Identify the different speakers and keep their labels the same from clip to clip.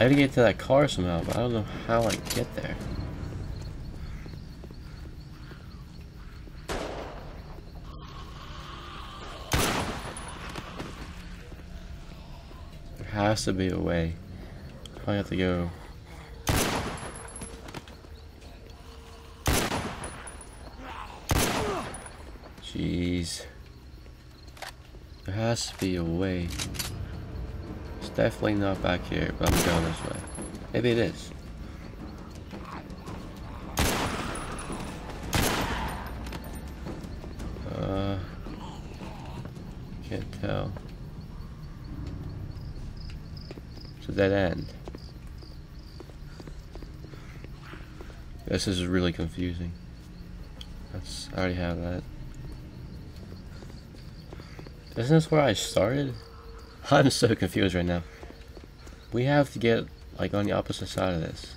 Speaker 1: I gotta get to that car somehow, but I don't know how I get there. There has to be a way. Probably have to go. Jeez. There has to be a way. It's definitely not back here, but I'm going this way. Maybe it is. Can't tell. It's a dead end. This is really confusing. I already have that. Isn't this where I started? I'm so confused right now. We have to get like on the opposite side of this.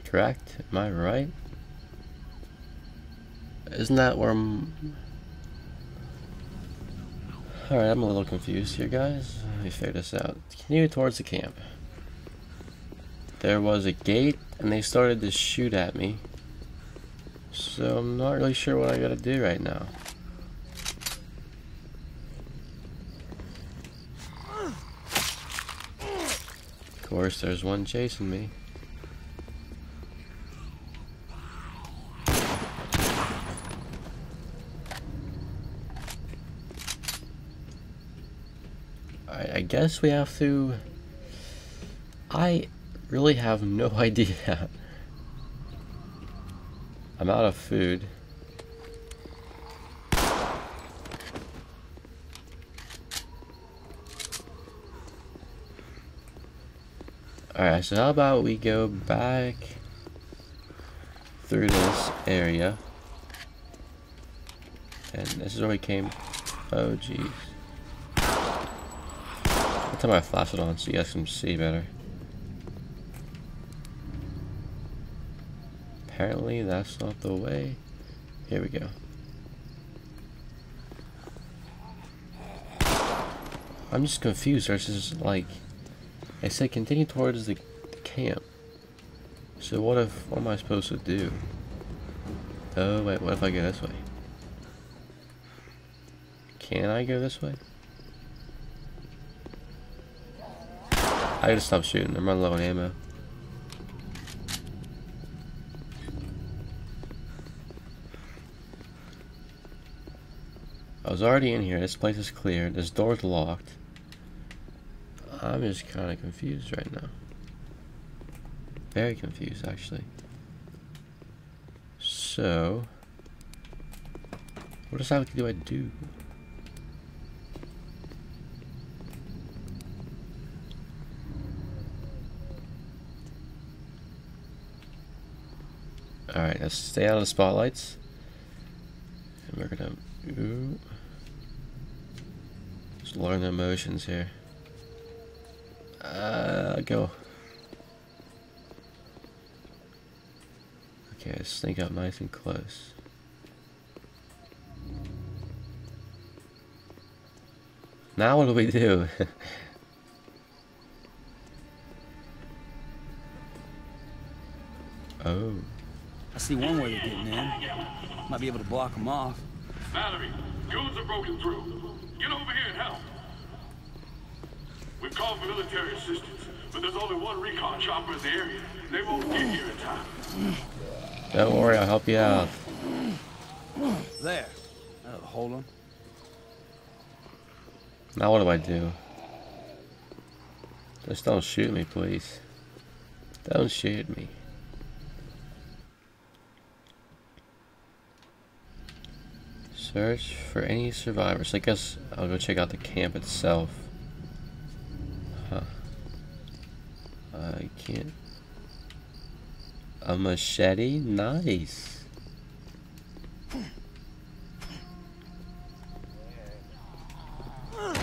Speaker 1: Correct? Am I right? Isn't that where I'm... Alright, I'm a little confused here, guys. Let me figure this out. Continue towards the camp. There was a gate, and they started to shoot at me. So I'm not really sure what I gotta do right now. Of course, there's one chasing me. I guess we have to... I really have no idea. I'm out of food. Alright, so how about we go back through this area. And this is where we came. Oh, jeez. I'll turn my flashlight on so you guys can see better. Apparently that's not the way. Here we go. I'm just confused. There's just like... I said continue towards the camp. So what am I supposed to do? Oh wait, what if I go this way? Can I go this way? I gotta stop shooting. I'm running low on ammo. I was already in here. This place is clear. This door's locked. I'm just kind of confused right now. Very confused, actually. So, what exactly do I do? Alright, let's stay out of the spotlights. And we're gonna... Ooh. Just learn the emotions here. Go. Okay, let's sneak up nice and close. Now what do we do? Oh.
Speaker 2: I see one way they're getting in. Might be able to block them off.
Speaker 3: Mallory, goons are broken through. Get over here and help. We've called for military assistance, but there's only one recon chopper in the area. They won't get here in time.
Speaker 1: Don't worry, I'll help you out.
Speaker 2: There. That'll hold them.
Speaker 1: Now what do I do? Just don't shoot me, please. Don't shoot me. Search for any survivors. I guess I'll go check out the camp itself. Huh. I can't. A machete? Nice. I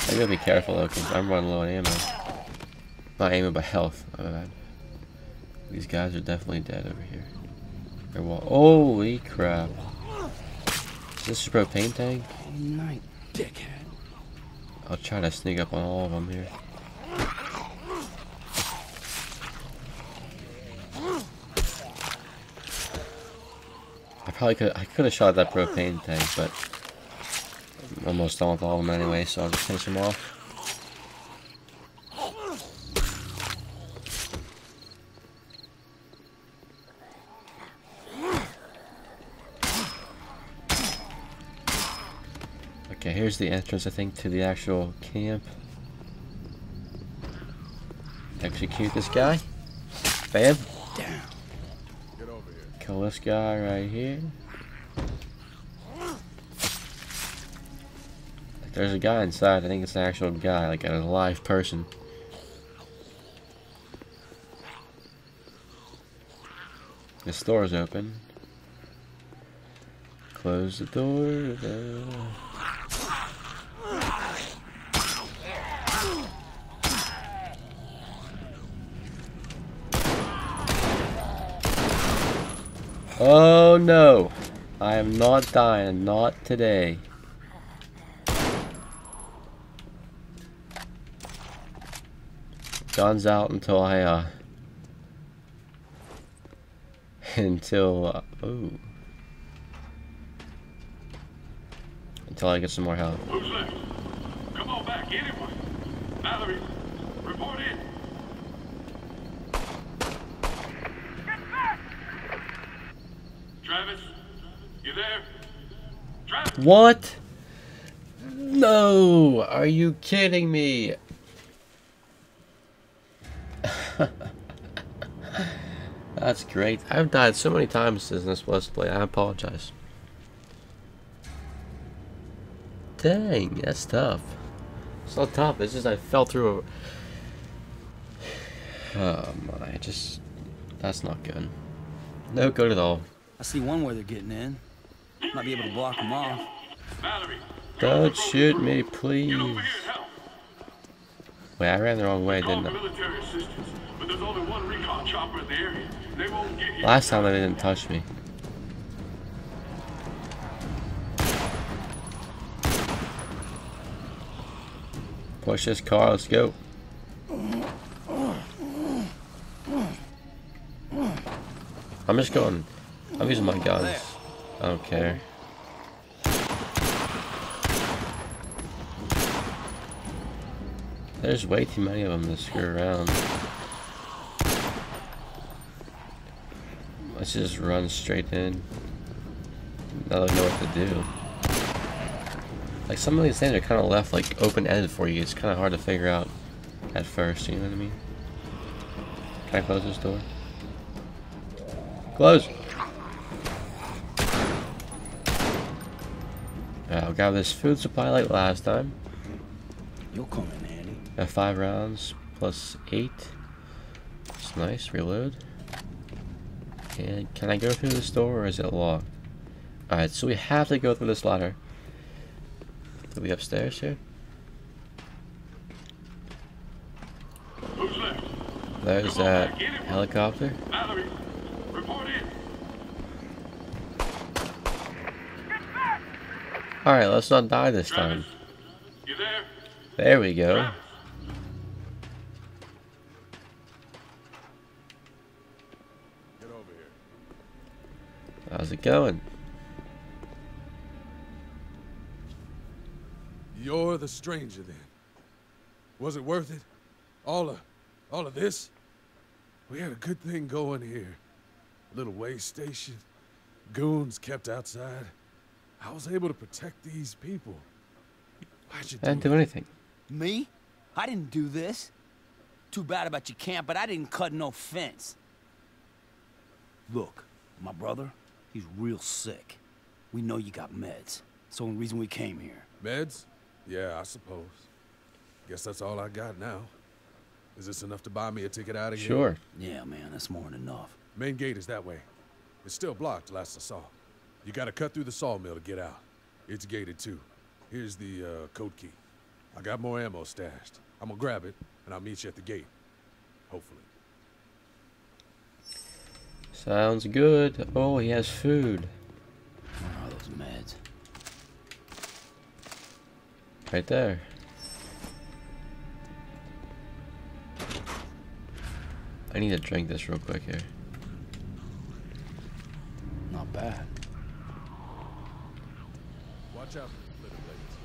Speaker 1: gotta be careful though, because I'm running low on ammo. Not ammo, but health. My bad. These guys are definitely dead over here. Holy crap. Is this a propane tank?
Speaker 2: Night. dickhead.
Speaker 1: I'll try to sneak up on all of them here. I could have shot that propane tank, but I'm almost done with all of them anyway, so I'll just finish them off. Okay, here's the entrance, I think, to the actual camp. Execute this guy. Bam.
Speaker 2: Down.
Speaker 1: Kill this guy right here. There's a guy inside. I think it's an actual guy, like a live person. This door's open. Close the door. Oh no! I am not dying, not today. Guns out until I until I get some more help.
Speaker 3: Who's left? Come on back, anyone. Mallory, report in. Travis, you there? Travis?
Speaker 1: What? No! Are you kidding me? That's great. I've died so many times in this Let's Play. I apologize. Dang, that's tough. It's not tough. It's just I fell through a... Oh my, that's not good. No good at all.
Speaker 2: I see one way they're getting in. Might be able to block them off.
Speaker 3: Mallory,
Speaker 1: Don't shoot me, please.
Speaker 3: get over here and help.
Speaker 1: Wait, I ran the wrong way,
Speaker 3: Call
Speaker 1: didn't I?
Speaker 3: military assistance, but there's only one recon chopper in the area. They won't get here.
Speaker 1: Last time they didn't touch me. Push this car, let's go. I'm just going. I'm using my guns. I don't care. There's way too many of them to screw around. Let's just run straight in. Now that I know what to do. Like some of these things are kind of left like open-ended for you. It's kind of hard to figure out at first. You know what I mean? Can I close this door? Close. I'll grab this food supply like last time.
Speaker 2: You'll come in handy.
Speaker 1: Got 5 rounds plus 8. It's nice. Reload. And can I go through this door or is it locked? Alright, so we have to go through this ladder. Are we upstairs here?
Speaker 3: Who's left?
Speaker 1: There's that helicopter.
Speaker 3: Mallory, report in.
Speaker 1: Alright, let's not die this time.
Speaker 3: Travis, you there?
Speaker 1: There we go.
Speaker 3: Travis.
Speaker 4: Get over here.
Speaker 1: How's it going?
Speaker 4: You're the stranger then. Was it worth it? All of this? We had a good thing going here. A little way station. Goons kept outside. I was able to protect these people. Why'd you
Speaker 1: I didn't
Speaker 4: do
Speaker 1: do
Speaker 4: it?
Speaker 1: anything.
Speaker 2: Me? I didn't do this. Too bad about your camp, but I didn't cut no fence. Look, my brother, he's real sick. We know you got meds. It's the only reason we came here.
Speaker 4: Meds? Yeah, I suppose. Guess that's all I got now. Is this enough to buy me a ticket out of here?
Speaker 1: Sure.
Speaker 2: Yeah, man, that's more than enough.
Speaker 4: Main gate is that way. It's still blocked last I saw. You gotta cut through the sawmill to get out. It's gated too. Here's the code key. I got more ammo stashed. I'm gonna grab it, and I'll meet you at the gate. Hopefully.
Speaker 1: Sounds good. Oh, he has food.
Speaker 2: Where are those meds?
Speaker 1: Right there. I need to drink this real quick here.
Speaker 2: Not bad.
Speaker 4: Watch out for the blades.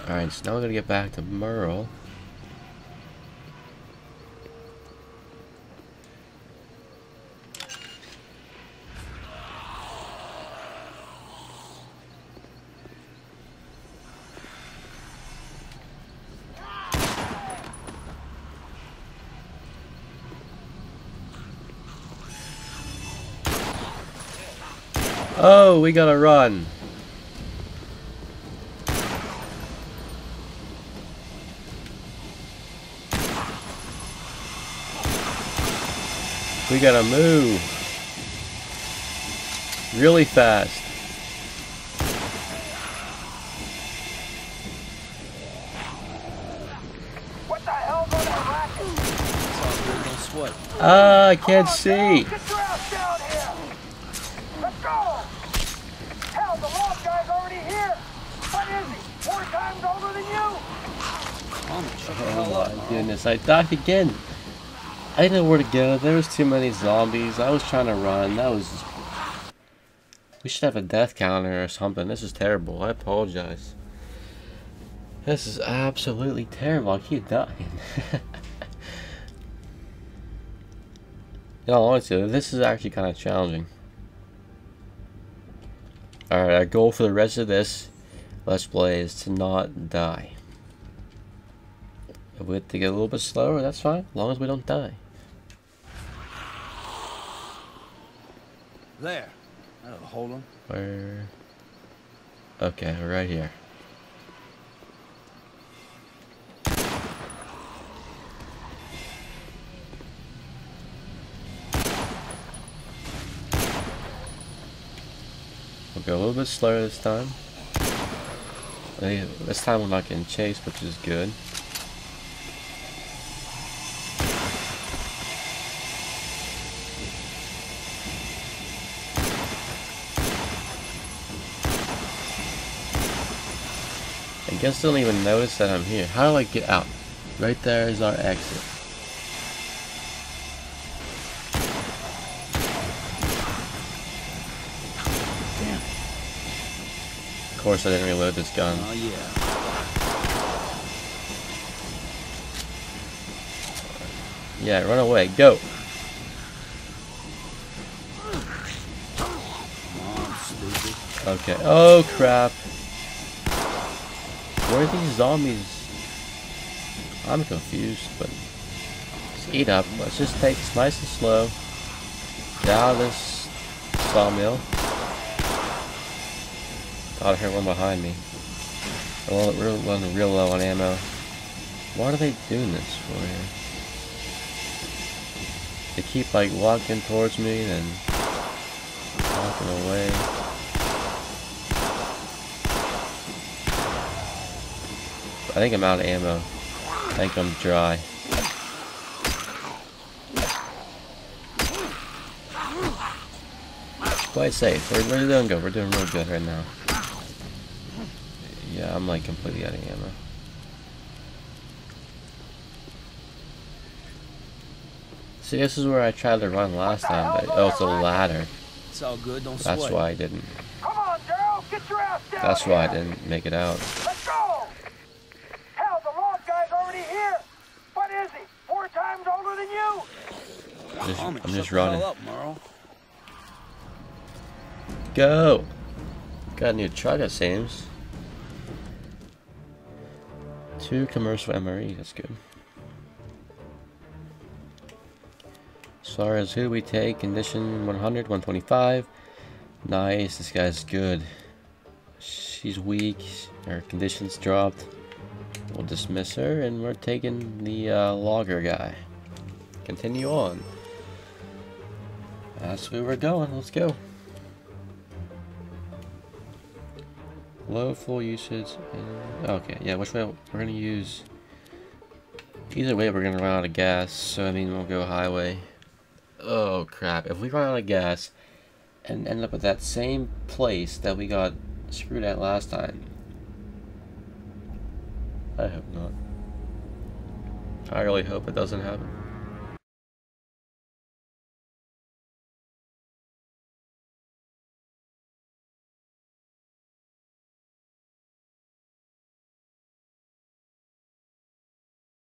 Speaker 1: Alright, so now we're gonna get back to Merle. Oh, we gotta run. We gotta move really fast.
Speaker 5: What the hell's on that racket?
Speaker 2: It's all good, don't sweat.
Speaker 1: Ah, I can't see.
Speaker 5: Get your ass down here! Let's go! Hell, the log guy's already here! What is he? 4 times older than you?
Speaker 2: Come on, shut the hell
Speaker 1: Oh
Speaker 2: up,
Speaker 1: my
Speaker 2: Merle.
Speaker 1: goodness, I died again. I didn't know where to go. There was too many zombies. I was trying to run. That was just... We should have a death counter or something. This is terrible. I apologize. This is absolutely terrible. I keep dying. In all honesty, this is actually kind of challenging. Alright, our goal for the rest of this Let's Play is to not die. If we have to get a little bit slower, that's fine. As long as we don't die.
Speaker 2: There. That'll hold him.
Speaker 1: Where? Okay, we're right here. We'll go a little bit slower this time. This time we're not getting chased, which is good. I guess they don't even notice that I'm here. How do I get out? Right there is our exit.
Speaker 2: Damn.
Speaker 1: Of course I didn't reload this gun.
Speaker 2: Oh, yeah.
Speaker 1: Yeah, run away. Go!
Speaker 2: Come on, stupid.
Speaker 1: Okay. Oh, crap. Where are these zombies? I'm confused, but let's eat up. Let's just take this nice and slow. Get out of this sawmill. Thought I heard one behind me. We're running real low on ammo. What are they doing this for here? They keep like walking towards me, then walking away. I think I'm out of ammo. I think I'm dry. Quite safe. We're doing good. We're doing real good right now. Yeah, I'm like completely out of ammo. See, this is where I tried to run last time, but oh, it's a ladder.
Speaker 2: It's all good, don't sweat.
Speaker 1: That's why I didn't.
Speaker 5: Come on, Daryl! Get your ass down
Speaker 1: That's why I
Speaker 5: here!
Speaker 1: didn't make it out.
Speaker 5: Let's go! Hell, the log guy's already here! What is he? 4 times older than you?
Speaker 1: I'm just
Speaker 2: Shut the
Speaker 1: running.
Speaker 2: hell up, Merle.
Speaker 1: Go! Got a new truck, it seems. 2 commercial MRE, that's good. As far as who we take, condition 100, 125. Nice, this guy's good. She's weak, her condition's dropped. We'll dismiss her, and we're taking the logger guy. Continue on. That's where we're going, let's go. Low fuel usage. Okay, yeah, which way we're gonna use? Either way, we're gonna run out of gas, so I mean, we'll go highway. Oh crap! If we run out of gas, and end up at that same place that we got screwed at last time. I hope not. I really hope it doesn't happen.